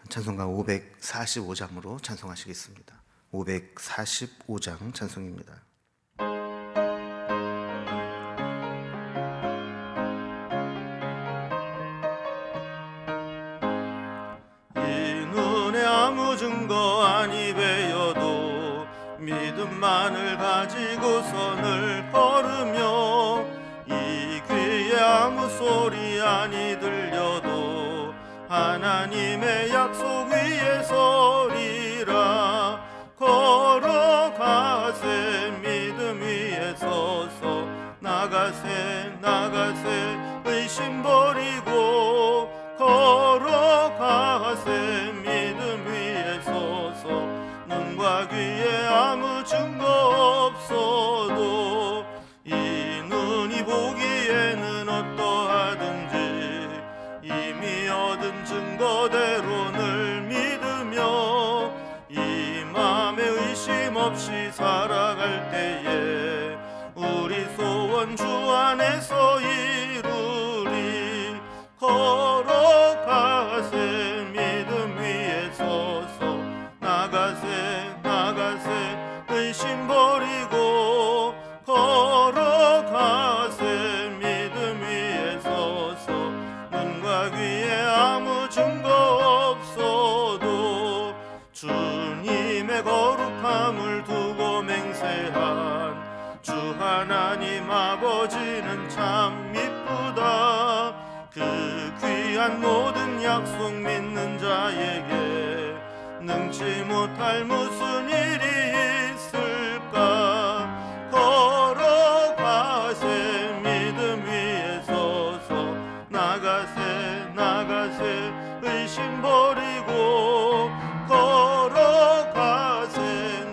찬송가 545장으로 찬송하시겠습니다. 545장 찬송입니다. 이 눈에 아무 증거 아니 배여도 믿음만을 가지고서 늘 걸으며 이 귀에 아무 소리 아니 들려도 하나님의 약속 위에 서리라. 걸어가세 믿음 위에 서서 나가세 나가세 의심 버리고 걸어가세 믿음 위에 서서 눈과 귀에 아무 증거 없어도 이 눈이 보기에는 어떠하든지 이미 얻은 증거대로 늘 믿으며 이 맘에 의심 없이 살아갈 때에 우리 소원 주 안에서 이루리. 걸어가세 믿음 위에 서서 나가세 나가세 의심 버리고 걸어가세 믿음 위에 서서 눈과 귀에 아무 증거 없어도 주님의 거룩함을 두고 맹세한 주 하나님 아버지는 참 미쁘다. 그 귀한 모든 약속 믿는 자에게 능치 못할 무슨 일이 있을까. 걸어가세 믿음 위에 서서 나가세 나가세 의심 버리고 걸어가세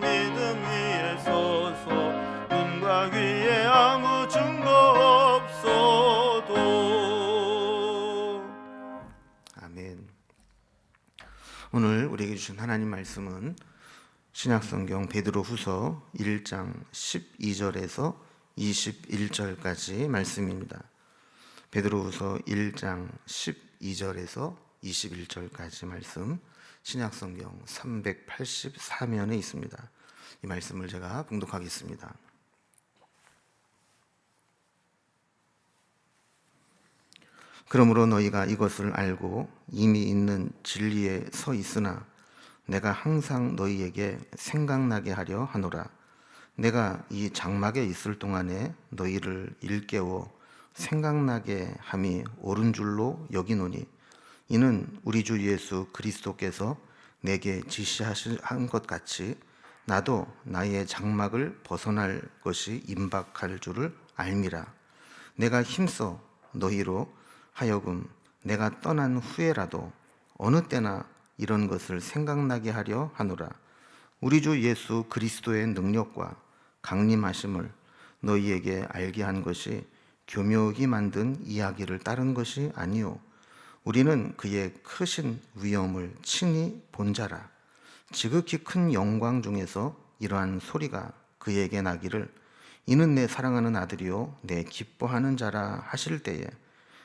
믿음 위에 서서 눈과 귀에 아무 증거 없어도. 아멘. 오늘 우리에게 주신 하나님 말씀은 신약성경 베드로후서 1장 12절에서 21절까지 말씀입니다. 베드로후서 1장 12절에서 21절까지 말씀, 신약성경 384면에 있습니다. 이 말씀을 제가 봉독하겠습니다. 그러므로 너희가 이것을 알고 이미 있는 진리에 서 있으나 내가 항상 너희에게 생각나게 하려 하노라. 내가 이 장막에 있을 동안에 너희를 일깨워 생각나게 함이 옳은 줄로 여기노니 이는 우리 주 예수 그리스도께서 내게 지시하신 것 같이 나도 나의 장막을 벗어날 것이 임박할 줄을 알미라. 내가 힘써 너희로 하여금 내가 떠난 후에라도 어느 때나 이런 것을 생각나게 하려 하노라. 우리 주 예수 그리스도의 능력과 강림하심을 너희에게 알게 한 것이 교묘히 만든 이야기를 따른 것이 아니요 우리는 그의 크신 위엄을 친히 본 자라. 지극히 큰 영광 중에서 이러한 소리가 그에게 나기를 이는 내 사랑하는 아들이요 내 기뻐하는 자라 하실 때에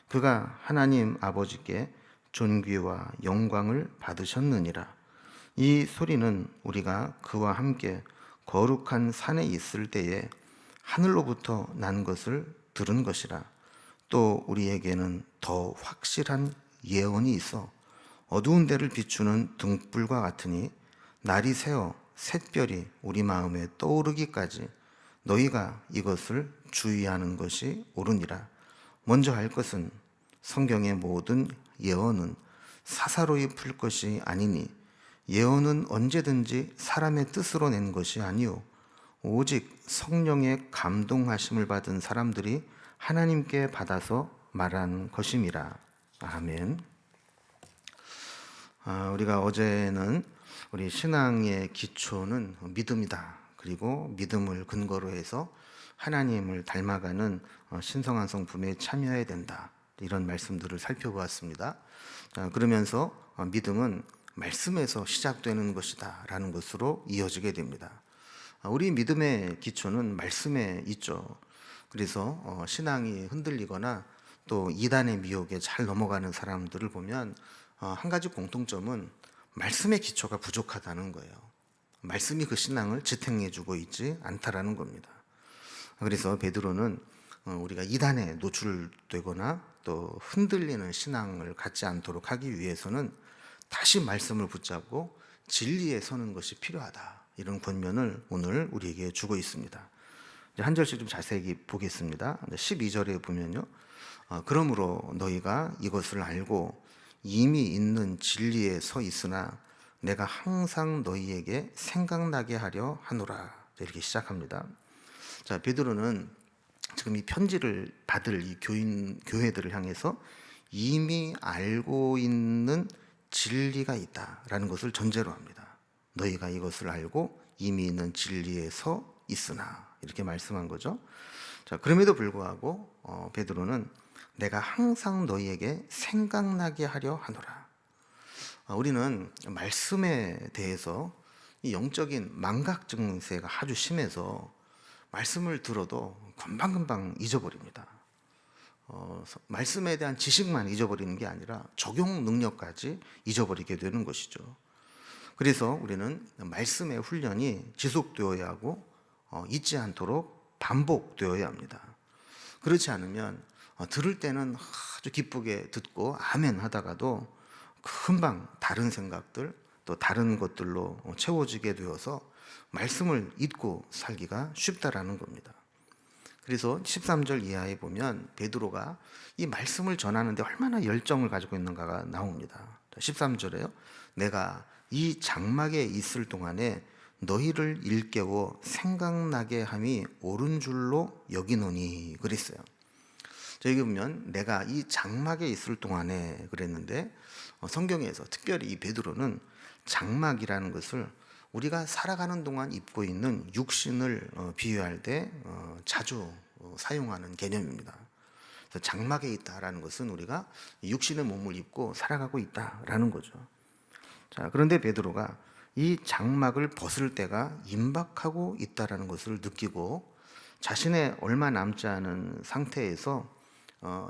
그가 하나님 아버지께 존귀와 영광을 받으셨느니라. 이 소리는 우리가 그와 함께 거룩한 산에 있을 때에 하늘로부터 난 것을 들은 것이라. 또 우리에게는 더 확실한 예언이 있어 어두운 데를 비추는 등불과 같으니 날이 새어 샛별이 우리 마음에 떠오르기까지 너희가 이것을 주의하는 것이 옳으니라. 먼저 할 것은 성경의 모든 예언은 사사로이 풀 것이 아니니 예언은 언제든지 사람의 뜻으로 낸 것이 아니요 오직 성령의 감동하심을 받은 사람들이 하나님께 받아서 말한 것임이라. 아멘. 우리가 어제는 우리 신앙의 기초는 믿음이다. 그리고 믿음을 근거로 해서 하나님을 닮아가는 신성한 성품에 참여해야 된다. 이런 말씀들을 살펴보았습니다. 그러면서 믿음은 말씀에서 시작되는 것이다 라는 것으로 이어지게 됩니다. 우리 믿음의 기초는 말씀에 있죠. 그래서 신앙이 흔들리거나 또 이단의 미혹에 잘 넘어가는 사람들을 보면 한 가지 공통점은 말씀의 기초가 부족하다는 거예요. 말씀이 그 신앙을 지탱해주고 있지 않다라는 겁니다. 그래서 베드로는 우리가 이단에 노출되거나 또 흔들리는 신앙을 갖지 않도록 하기 위해서는 다시 말씀을 붙잡고 진리에 서는 것이 필요하다, 이런 권면을 오늘 우리에게 주고 있습니다. 이제 한 절씩 좀 자세히 보겠습니다. 12절에 보면요, 그러므로 너희가 이것을 알고 이미 있는 진리에 서 있으나 내가 항상 너희에게 생각나게 하려 하노라, 이렇게 시작합니다. 자, 베드로는 지금 이 편지를 받을 이 교회들을 향해서 이미 알고 있는 진리가 있다라는 것을 전제로 합니다. 너희가 이것을 알고 이미 있는 진리에 서 있으나, 이렇게 말씀한 거죠. 자, 그럼에도 불구하고 베드로는 내가 항상 너희에게 생각나게 하려 하노라. 우리는 말씀에 대해서 이 영적인 망각 증세가 아주 심해서 말씀을 들어도 금방금방 잊어버립니다. 말씀에 대한 지식만 잊어버리는 게 아니라 적용 능력까지 잊어버리게 되는 것이죠. 그래서 우리는 말씀의 훈련이 지속되어야 하고 잊지 않도록 반복되어야 합니다. 그렇지 않으면 들을 때는 아주 기쁘게 듣고 아멘 하다가도 금방 다른 생각들 또 다른 것들로 채워지게 되어서 말씀을 잊고 살기가 쉽다라는 겁니다. 그래서 13절 이하에 보면 베드로가 이 말씀을 전하는데 얼마나 열정을 가지고 있는가가 나옵니다. 13절에요. 내가 이 장막에 있을 동안에 너희를 일깨워 생각나게 함이 옳은 줄로 여기노니, 그랬어요. 여기 보면 내가 이 장막에 있을 동안에 그랬는데, 성경에서 특별히 이 베드로는 장막이라는 것을 우리가 살아가는 동안 입고 있는 육신을 비유할 때 자주 사용하는 개념입니다. 그래서 장막에 있다라는 것은 우리가 육신의 몸을 입고 살아가고 있다라는 거죠. 자, 그런데 베드로가 이 장막을 벗을 때가 임박하고 있다라는 것을 느끼고 자신의 얼마 남지 않은 상태에서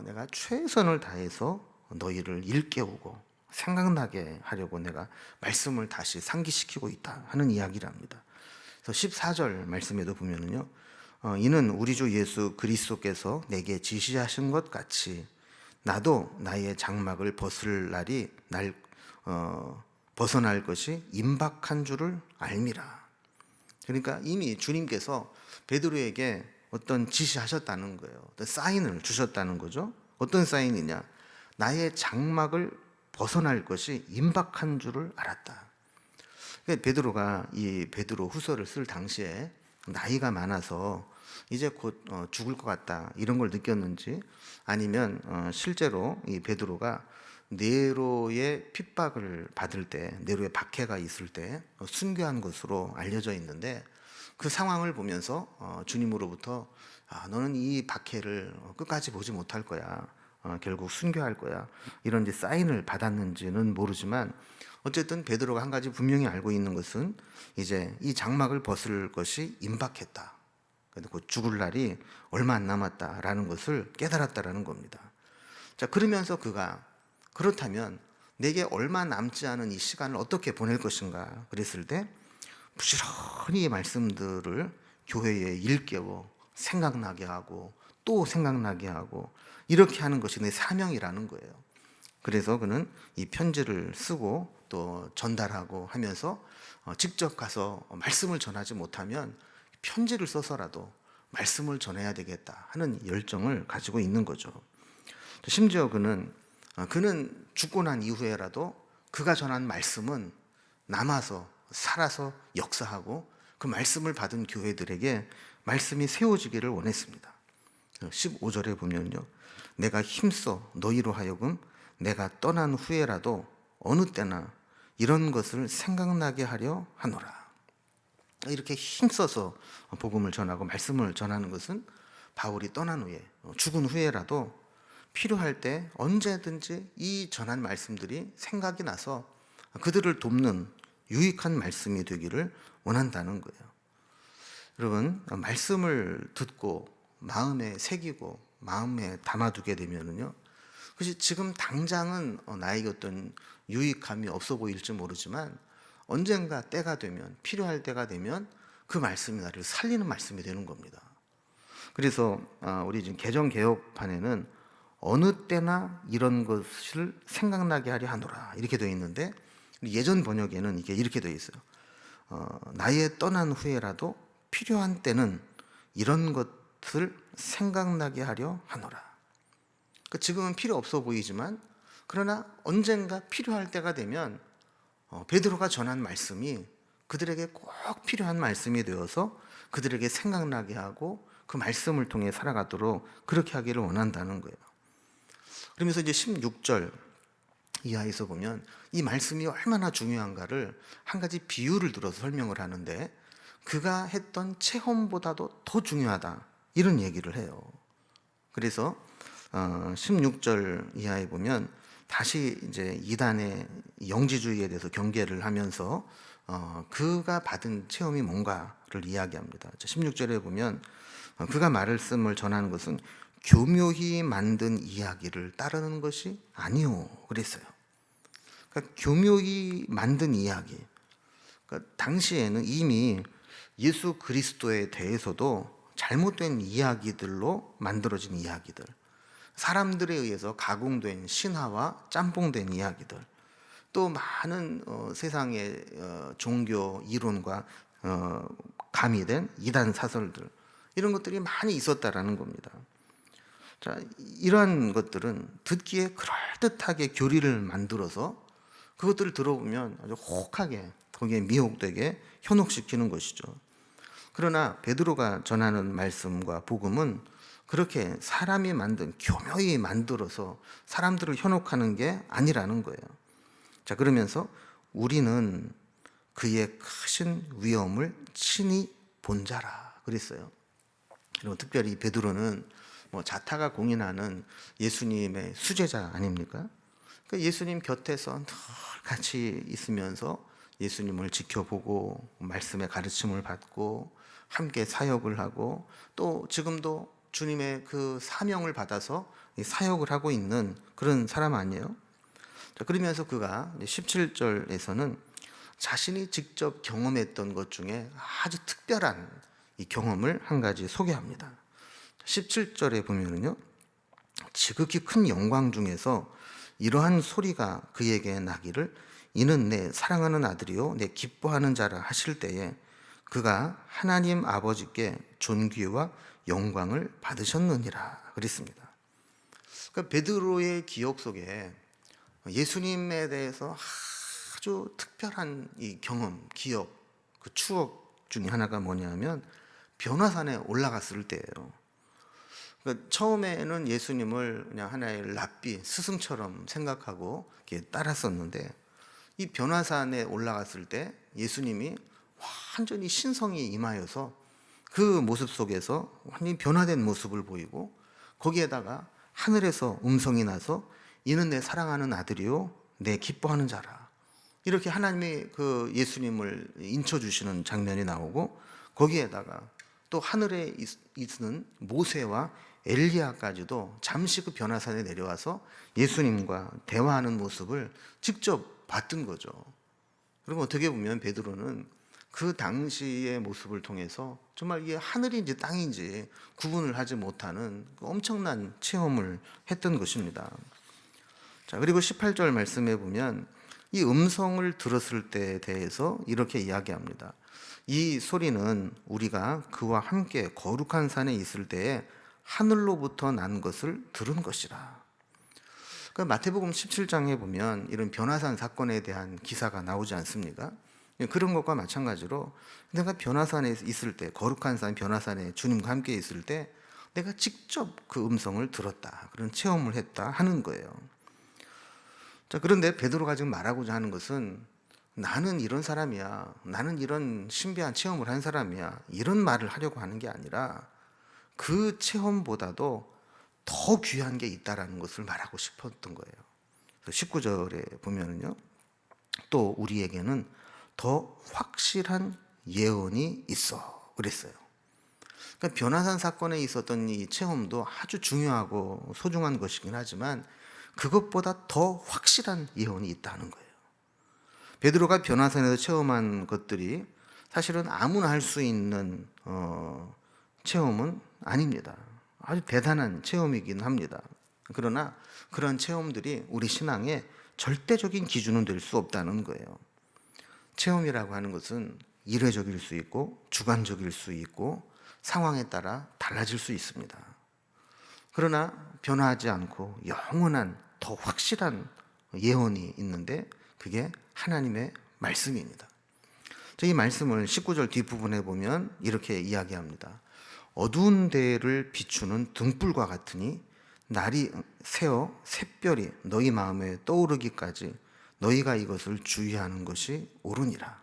내가 최선을 다해서 너희를 일깨우고 생각나게 하려고 내가 말씀을 다시 상기시키고 있다 하는 이야기를 합니다. 그래서 14절 말씀에도 보면은요, 이는 우리 주 예수 그리스도께서 내게 지시하신 것 같이 나도 나의 장막을 벗을 날이 벗어날 것이 임박한 줄을 알미라. 그러니까 이미 주님께서 베드로에게 어떤 지시하셨다는 거예요. 어떤 사인을 주셨다는 거죠. 어떤 사인이냐? 나의 장막을 벗어날 것이 임박한 줄을 알았다. 베드로가 이 베드로 후서를 쓸 당시에 나이가 많아서 이제 곧 죽을 것 같다, 이런 걸 느꼈는지, 아니면 실제로 이 베드로가 네로의 핍박을 받을 때, 네로의 박해가 있을 때 순교한 것으로 알려져 있는데, 그 상황을 보면서 주님으로부터 너는 이 박해를 끝까지 보지 못할 거야, 결국 순교할 거야, 이런 이제 사인을 받았는지는 모르지만 어쨌든 베드로가 한 가지 분명히 알고 있는 것은 이제 이 장막을 벗을 것이 임박했다, 곧 죽을 날이 얼마 안 남았다라는 것을 깨달았다라는 겁니다. 자, 그러면서 그가 그렇다면 내게 얼마 남지 않은 이 시간을 어떻게 보낼 것인가 그랬을 때 부지런히 이 말씀들을 교회에 일깨워 생각나게 하고 또 생각나게 하고 이렇게 하는 것이 내 사명이라는 거예요. 그래서 그는 이 편지를 쓰고 또 전달하고 하면서 직접 가서 말씀을 전하지 못하면 편지를 써서라도 말씀을 전해야 되겠다 하는 열정을 가지고 있는 거죠. 심지어 그는 죽고 난 이후에라도 그가 전한 말씀은 남아서 살아서 역사하고 그 말씀을 받은 교회들에게 말씀이 세워지기를 원했습니다. 15절에 보면요, 내가 힘써 너희로 하여금 내가 떠난 후에라도 어느 때나 이런 것을 생각나게 하려 하노라. 이렇게 힘써서 복음을 전하고 말씀을 전하는 것은 바울이 떠난 후에, 죽은 후에라도 필요할 때 언제든지 이 전한 말씀들이 생각이 나서 그들을 돕는 유익한 말씀이 되기를 원한다는 거예요. 여러분, 말씀을 듣고 마음에 새기고 마음에 담아두게 되면은요, 그것이 지금 당장은 나에게 어떤 유익함이 없어 보일지 모르지만 언젠가 때가 되면, 필요할 때가 되면 그 말씀이 나를 살리는 말씀이 되는 겁니다. 그래서 우리 지금 개정 개혁판에는 어느 때나 이런 것을 생각나게 하려 하노라 이렇게 되어 있는데, 예전 번역에는 이게 이렇게 되어 있어요. 나의 떠난 후에라도 필요한 때는 이런 것을 생각나게 하려 하노라. 지금은 필요 없어 보이지만 그러나 언젠가 필요할 때가 되면 베드로가 전한 말씀이 그들에게 꼭 필요한 말씀이 되어서 그들에게 생각나게 하고 그 말씀을 통해 살아가도록 그렇게 하기를 원한다는 거예요. 그러면서 이제 16절 이하에서 보면 이 말씀이 얼마나 중요한가를 한 가지 비유를 들어서 설명을 하는데, 그가 했던 체험보다도 더 중요하다 이런 얘기를 해요. 그래서 16절 이하에 보면 다시 이제 이단의 영지주의에 대해서 경계를 하면서 그가 받은 체험이 뭔가를 이야기합니다. 16절에 보면 그가 말씀을 전하는 것은 교묘히 만든 이야기를 따르는 것이 아니오 그랬어요. 그러니까 교묘히 만든 이야기. 그러니까 당시에는 이미 예수 그리스도에 대해서도 잘못된 이야기들로 만들어진 이야기들, 사람들에 의해서 가공된 신화와 짬뽕된 이야기들, 또 많은 세상의 종교 이론과 가미된 이단 사설들, 이런 것들이 많이 있었다라는 겁니다. 자, 이러한 것들은 듣기에 그럴듯하게 교리를 만들어서 그것들을 들어보면 아주 혹하게 거기에 미혹되게 현혹시키는 것이죠. 그러나 베드로가 전하는 말씀과 복음은 그렇게 사람이 만든, 교묘히 만들어서 사람들을 현혹하는 게 아니라는 거예요. 자, 그러면서 우리는 그의 크신 위엄을 친히 본 자라 그랬어요. 그리고 특별히 베드로는 자타가 공인하는 예수님의 수제자 아닙니까? 그러니까 예수님 곁에서 늘 같이 있으면서 예수님을 지켜보고 말씀의 가르침을 받고 함께 사역을 하고, 또 지금도 주님의 그 사명을 받아서 사역을 하고 있는 그런 사람 아니에요? 자, 그러면서 그가 17절에서는 자신이 직접 경험했던 것 중에 아주 특별한 이 경험을 한 가지 소개합니다. 17절에 보면은요, 지극히 큰 영광 중에서 이러한 소리가 그에게 나기를 이는 내 사랑하는 아들이요 내 기뻐하는 자라 하실 때에 그가 하나님 아버지께 존귀와 영광을 받으셨느니라 그랬습니다. 그러니까 베드로의 기억 속에 예수님에 대해서 아주 특별한 이 경험, 기억, 그 추억 중에 하나가 뭐냐면 변화산에 올라갔을 때예요. 그러니까 처음에는 예수님을 그냥 하나의 랍비, 스승처럼 생각하고 이렇게 따랐었는데, 이 변화산에 올라갔을 때 예수님이 완전히 신성이 임하여서 그 모습 속에서 완전히 변화된 모습을 보이고, 거기에다가 하늘에서 음성이 나서 이는 내 사랑하는 아들이요 내 기뻐하는 자라, 이렇게 하나님이 그 예수님을 인쳐주시는 장면이 나오고, 거기에다가 또 하늘에 있는 모세와 엘리야까지도 잠시 그 변화산에 내려와서 예수님과 대화하는 모습을 직접 봤던 거죠. 그리고 어떻게 보면 베드로는 그 당시의 모습을 통해서 정말 이게 하늘인지 땅인지 구분을 하지 못하는 엄청난 체험을 했던 것입니다. 자, 그리고 18절 말씀에 보면 이 음성을 들었을 때에 대해서 이렇게 이야기합니다. 이 소리는 우리가 그와 함께 거룩한 산에 있을 때에 하늘로부터 난 것을 들은 것이라. 그러니까 마태복음 17장에 보면 이런 변화산 사건에 대한 기사가 나오지 않습니까? 그런 것과 마찬가지로 내가 변화산에 있을 때, 거룩한 산 변화산에 주님과 함께 있을 때 내가 직접 그 음성을 들었다, 그런 체험을 했다 하는 거예요. 자, 그런데 베드로가 지금 말하고자 하는 것은 나는 이런 사람이야, 나는 이런 신비한 체험을 한 사람이야, 이런 말을 하려고 하는 게 아니라 그 체험보다도 더 귀한 게 있다라는 것을 말하고 싶었던 거예요. 19절에 보면은요, 또 우리에게는 더 확실한 예언이 있어 그랬어요. 그러니까 변화산 사건에 있었던 이 체험도 아주 중요하고 소중한 것이긴 하지만 그것보다 더 확실한 예언이 있다는 거예요. 베드로가 변화산에서 체험한 것들이 사실은 아무나 할 수 있는 체험은 아닙니다. 아주 대단한 체험이긴 합니다. 그러나 그런 체험들이 우리 신앙의 절대적인 기준은 될 수 없다는 거예요. 체험이라고 하는 것은 일회적일 수 있고 주관적일 수 있고 상황에 따라 달라질 수 있습니다. 그러나 변화하지 않고 영원한 더 확실한 예언이 있는데 그게 하나님의 말씀입니다. 이 말씀을 19절 뒷부분에 보면 이렇게 이야기합니다. 어두운 데를 비추는 등불과 같으니 날이 새어 샛별이 너희 마음에 떠오르기까지 너희가 이것을 주의하는 것이 옳으니라.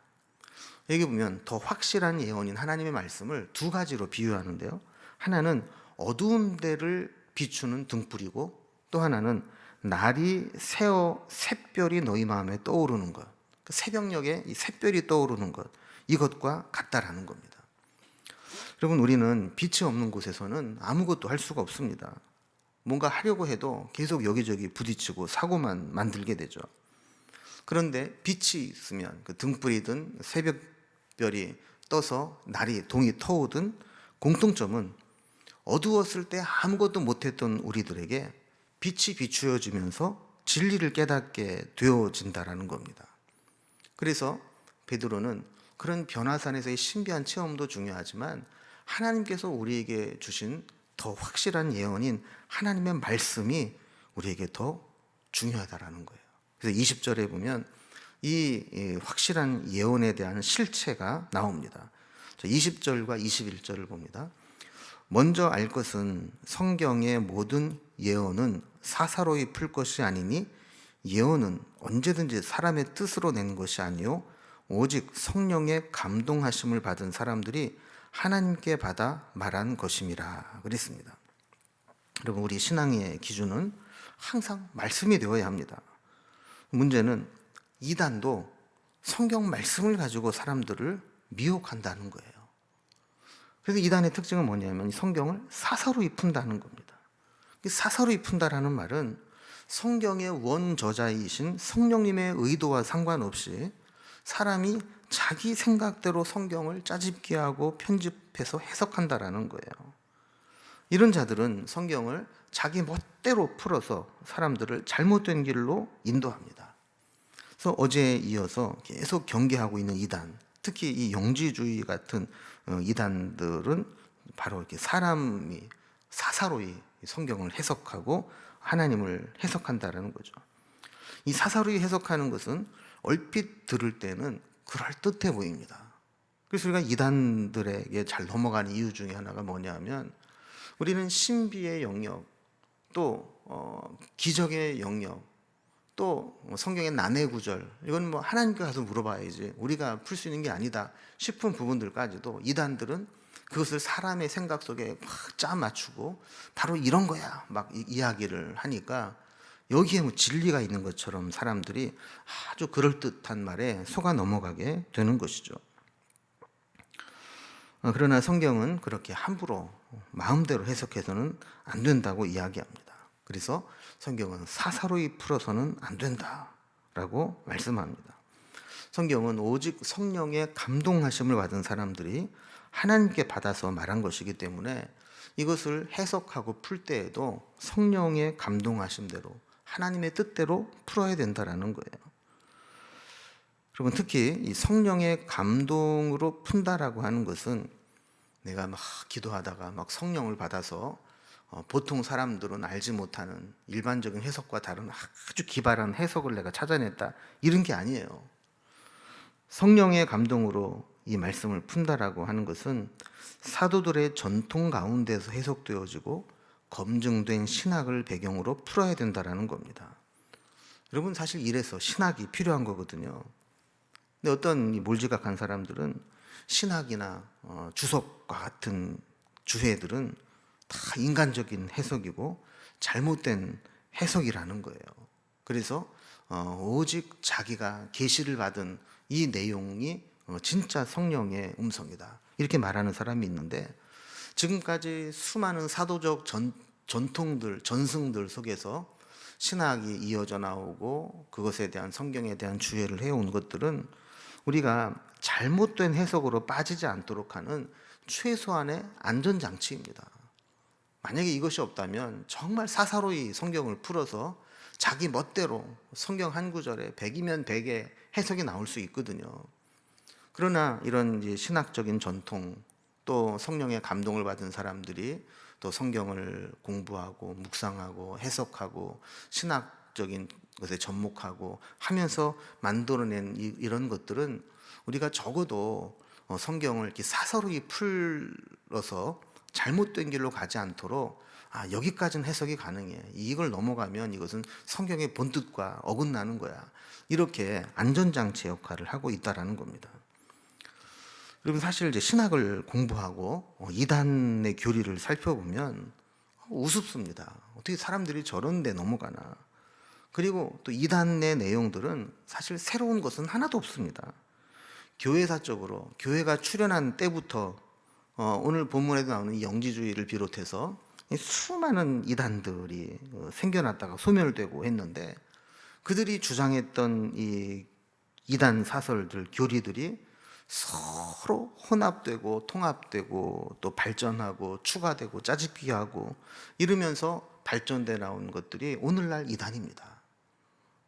여기 보면 더 확실한 예언인 하나님의 말씀을 두 가지로 비유하는데요. 하나는 어두운 데를 비추는 등불이고 또 하나는 날이 새어 샛별이 너희 마음에 떠오르는 것, 새벽녘에 이 샛별이 떠오르는 것, 이것과 같다라는 겁니다. 여러분, 우리는 빛이 없는 곳에서는 아무것도 할 수가 없습니다. 뭔가 하려고 해도 계속 여기저기 부딪히고 사고만 만들게 되죠. 그런데 빛이 있으면 그 등불이든 새벽별이 떠서 날이 동이 터오든 공통점은 어두웠을 때 아무것도 못했던 우리들에게 빛이 비추어지면서 진리를 깨닫게 되어진다라는 겁니다. 그래서 베드로는 그런 변화산에서의 신비한 체험도 중요하지만 하나님께서 우리에게 주신 더 확실한 예언인 하나님의 말씀이 우리에게 더 중요하다라는 거예요. 그래서 20절에 보면 이 확실한 예언에 대한 실체가 나옵니다. 20절과 21절을 봅니다. 먼저 알 것은 성경의 모든 예언은 사사로이 풀 것이 아니니 예언은 언제든지 사람의 뜻으로 낸 것이 아니요 오직 성령의 감동하심을 받은 사람들이 하나님께 받아 말한 것임이라 그랬습니다. 여러분, 우리 신앙의 기준은 항상 말씀이 되어야 합니다. 문제는 이단도 성경 말씀을 가지고 사람들을 미혹한다는 거예요. 그래서 이단의 특징은 뭐냐면 성경을 사사로이 푼다는 겁니다. 사사로이 푼다라는 말은 성경의 원저자이신 성령님의 의도와 상관없이 사람이 자기 생각대로 성경을 짜집기 하고 편집해서 해석한다라는 거예요. 이런 자들은 성경을 자기 멋대로 풀어서 사람들을 잘못된 길로 인도합니다. 그래서 어제에 이어서 계속 경계하고 있는 이단, 특히 이 영지주의 같은 이단들은 바로 이렇게 사람이 사사로이 성경을 해석하고 하나님을 해석한다라는 거죠. 이 사사로이 해석하는 것은 얼핏 들을 때는 그럴듯해 보입니다. 그래서 우리가 이단들에게 잘 넘어가는 이유 중에 하나가 뭐냐면 우리는 신비의 영역, 또 기적의 영역, 또 성경의 난해 구절, 이건 뭐 하나님께 가서 물어봐야지 우리가 풀 수 있는 게 아니다 싶은 부분들까지도 이단들은 그것을 사람의 생각 속에 확 짜 맞추고 바로 이런 거야 막 이야기를 하니까 여기에 뭐 진리가 있는 것처럼 사람들이 아주 그럴듯한 말에 속아 넘어가게 되는 것이죠. 그러나 성경은 그렇게 함부로 마음대로 해석해서는 안 된다고 이야기합니다. 그래서 성경은 사사로이 풀어서는 안 된다라고 말씀합니다. 성경은 오직 성령의 감동하심을 받은 사람들이 하나님께 받아서 말한 것이기 때문에 이것을 해석하고 풀 때에도 성령의 감동하심대로 하나님의 뜻대로 풀어야 된다라는 거예요. 여러분, 특히 이 성령의 감동으로 푼다라고 하는 것은 내가 막 기도하다가 막 성령을 받아서 보통 사람들은 알지 못하는 일반적인 해석과 다른 아주 기발한 해석을 내가 찾아냈다 이런 게 아니에요. 성령의 감동으로 이 말씀을 푼다라고 하는 것은 사도들의 전통 가운데서 해석되어지고 검증된 신학을 배경으로 풀어야 된다라는 겁니다. 여러분, 사실 이래서 신학이 필요한 거거든요. 근데 어떤 몰지각한 사람들은 신학이나 주석과 같은 주해들은 다 인간적인 해석이고 잘못된 해석이라는 거예요. 그래서 오직 자기가 계시를 받은 이 내용이 진짜 성령의 음성이다 이렇게 말하는 사람이 있는데, 지금까지 수많은 사도적 전통들, 전승들 속에서 신학이 이어져 나오고 그것에 대한 성경에 대한 주의를 해온 것들은 우리가 잘못된 해석으로 빠지지 않도록 하는 최소한의 안전장치입니다. 만약에 이것이 없다면 정말 사사로이 성경을 풀어서 자기 멋대로 성경 한 구절에 100이면 100의 해석이 나올 수 있거든요. 그러나 이런 이제 신학적인 전통, 또 성령의 감동을 받은 사람들이 또 성경을 공부하고 묵상하고 해석하고 신학적인 것에 접목하고 하면서 만들어낸 이런 것들은 우리가 적어도 성경을 이렇게 사서로이 풀어서 잘못된 길로 가지 않도록 여기까지는 해석이 가능해. 이걸 넘어가면 이것은 성경의 본뜻과 어긋나는 거야. 이렇게 안전장치 역할을 하고 있다라는 겁니다. 여러분 사실 이제 신학을 공부하고 이단의 교리를 살펴보면 우습습니다. 어떻게 사람들이 저런 데 넘어가나. 그리고 또 이단의 내용들은 사실 새로운 것은 하나도 없습니다. 교회사적으로 교회가 출현한 때부터 오늘 본문에도 나오는 이 영지주의를 비롯해서 수많은 이단들이 생겨났다가 소멸되고 했는데 그들이 주장했던 이 이단 사설들, 교리들이 서로 혼합되고 통합되고 또 발전하고 추가되고 짜집기하고 이러면서 발전돼 나온 것들이 오늘날 이단입니다.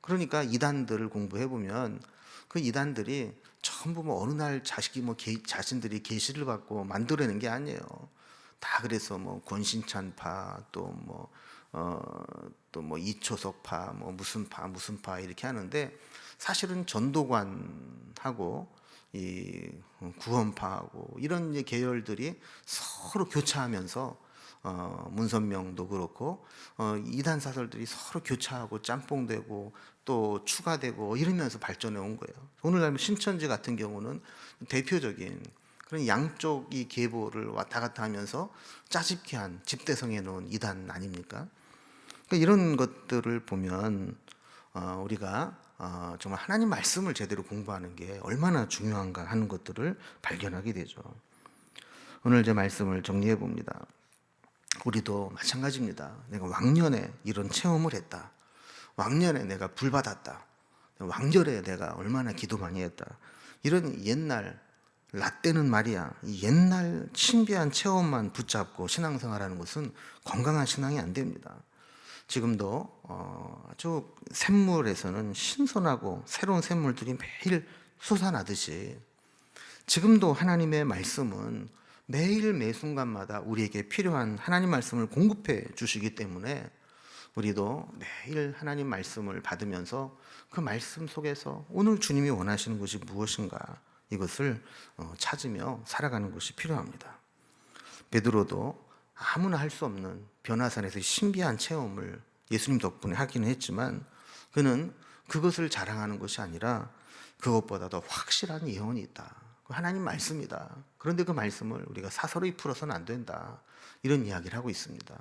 그러니까 이단들을 공부해 보면 그 이단들이 전부 뭐 어느 날 자신들이 계시를 받고 만들어낸 게 아니에요. 다 그래서 뭐 권신찬파 또 뭐 이초석파 뭐 무슨 파 이렇게 하는데 사실은 전도관하고 이 구원파하고 이런 이제 계열들이 서로 교차하면서 문선명도 그렇고 이단 사설들이 서로 교차하고 짬뽕되고 또 추가되고 이러면서 발전해 온 거예요. 오늘날 신천지 같은 경우는 대표적인 그런 양쪽이 계보를 왔다 갔다 하면서 짜집기 한 집대성해 놓은 이단 아닙니까? 그러니까 이런 것들을 보면 우리가 정말 하나님 말씀을 제대로 공부하는 게 얼마나 중요한가 하는 것들을 발견하게 되죠. 오늘 제 말씀을 정리해 봅니다. 우리도 마찬가지입니다. 내가 왕년에 이런 체험을 했다. 왕년에 내가 불 받았다. 왕절에 내가 얼마나 기도 많이 했다. 이런 옛날 라떼는 말이야. 이 옛날 신비한 체험만 붙잡고 신앙생활하는 것은 건강한 신앙이 안 됩니다. 지금도 아주 샘물에서는 신선하고 새로운 샘물들이 매일 솟아나듯이 지금도 하나님의 말씀은 매일 매 순간마다 우리에게 필요한 하나님 말씀을 공급해 주시기 때문에 우리도 매일 하나님 말씀을 받으면서 그 말씀 속에서 오늘 주님이 원하시는 것이 무엇인가 이것을 찾으며 살아가는 것이 필요합니다. 베드로도 아무나 할 수 없는 변화산에서 신비한 체험을 예수님 덕분에 하기는 했지만 그는 그것을 자랑하는 것이 아니라 그것보다 더 확실한 예언이 있다. 하나님 말씀이다. 그런데 그 말씀을 우리가 사설이 풀어서는 안 된다. 이런 이야기를 하고 있습니다.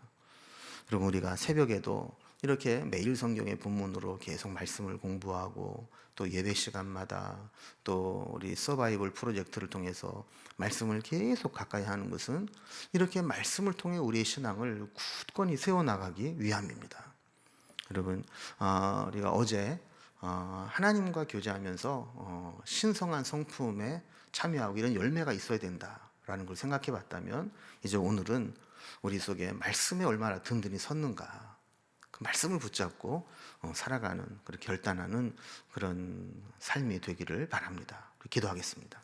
그리고 우리가 새벽에도 이렇게 매일 성경의 본문으로 계속 말씀을 공부하고 또 예배 시간마다 또 우리 서바이벌 프로젝트를 통해서 말씀을 계속 가까이 하는 것은 이렇게 말씀을 통해 우리의 신앙을 굳건히 세워나가기 위함입니다. 여러분 우리가 어제 하나님과 교제하면서 신성한 성품에 참여하고 이런 열매가 있어야 된다라는 걸 생각해 봤다면 이제 오늘은 우리 속에 말씀에 얼마나 든든히 섰는가 그 말씀을 붙잡고 살아가는 그렇게 결단하는 그런 삶이 되기를 바랍니다. 기도하겠습니다.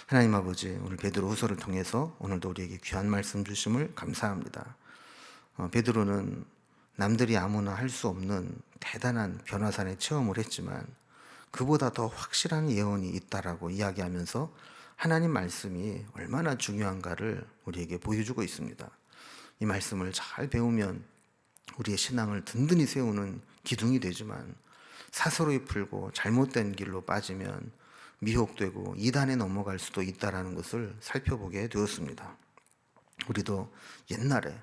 하나님 아버지 오늘 베드로 후서를 통해서 오늘도 우리에게 귀한 말씀 주심을 감사합니다. 베드로는 남들이 아무나 할 수 없는 대단한 변화산의 체험을 했지만 그보다 더 확실한 예언이 있다라고 이야기하면서 하나님 말씀이 얼마나 중요한가를 우리에게 보여주고 있습니다. 이 말씀을 잘 배우면 우리의 신앙을 든든히 세우는 기둥이 되지만 사서로이 풀고 잘못된 길로 빠지면 미혹되고 이단에 넘어갈 수도 있다는 것을 살펴보게 되었습니다. 우리도 옛날에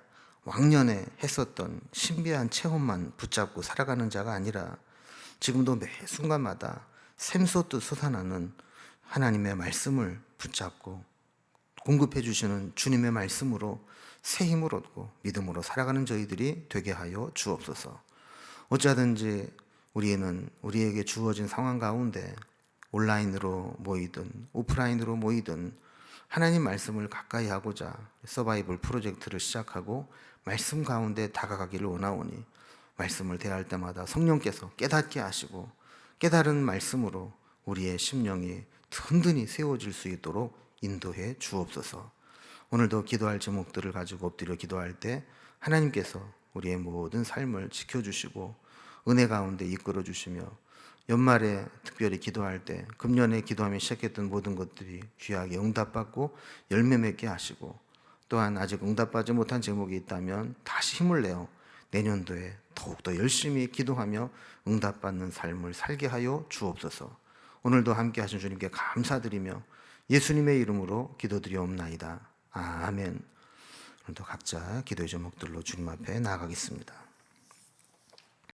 왕년에 했었던 신비한 체험만 붙잡고 살아가는 자가 아니라 지금도 매 순간마다 샘솟듯 솟아나는 하나님의 말씀을 붙잡고 공급해 주시는 주님의 말씀으로 새 힘을 얻고 믿음으로 살아가는 저희들이 되게 하여 주옵소서. 어쩌든지 우리는 우리에게 주어진 상황 가운데 온라인으로 모이든 오프라인으로 모이든 하나님 말씀을 가까이 하고자 서바이벌 프로젝트를 시작하고 말씀 가운데 다가가기를 원하오니 말씀을 대할 때마다 성령께서 깨닫게 하시고 깨달은 말씀으로 우리의 심령이 든든히 세워질 수 있도록 인도해 주옵소서. 오늘도 기도할 제목들을 가지고 엎드려 기도할 때 하나님께서 우리의 모든 삶을 지켜주시고 은혜 가운데 이끌어 주시며 연말에 특별히 기도할 때 금년에 기도하며 시작했던 모든 것들이 귀하게 응답받고 열매 맺게 하시고 또한 아직 응답받지 못한 제목이 있다면 다시 힘을 내어 내년도에 더욱더 열심히 기도하며 응답받는 삶을 살게 하여 주옵소서. 오늘도 함께 하신 주님께 감사드리며 예수님의 이름으로 기도드리옵나이다. 아멘. 오늘도 각자 기도의 제목들로 주님 앞에 나아가겠습니다.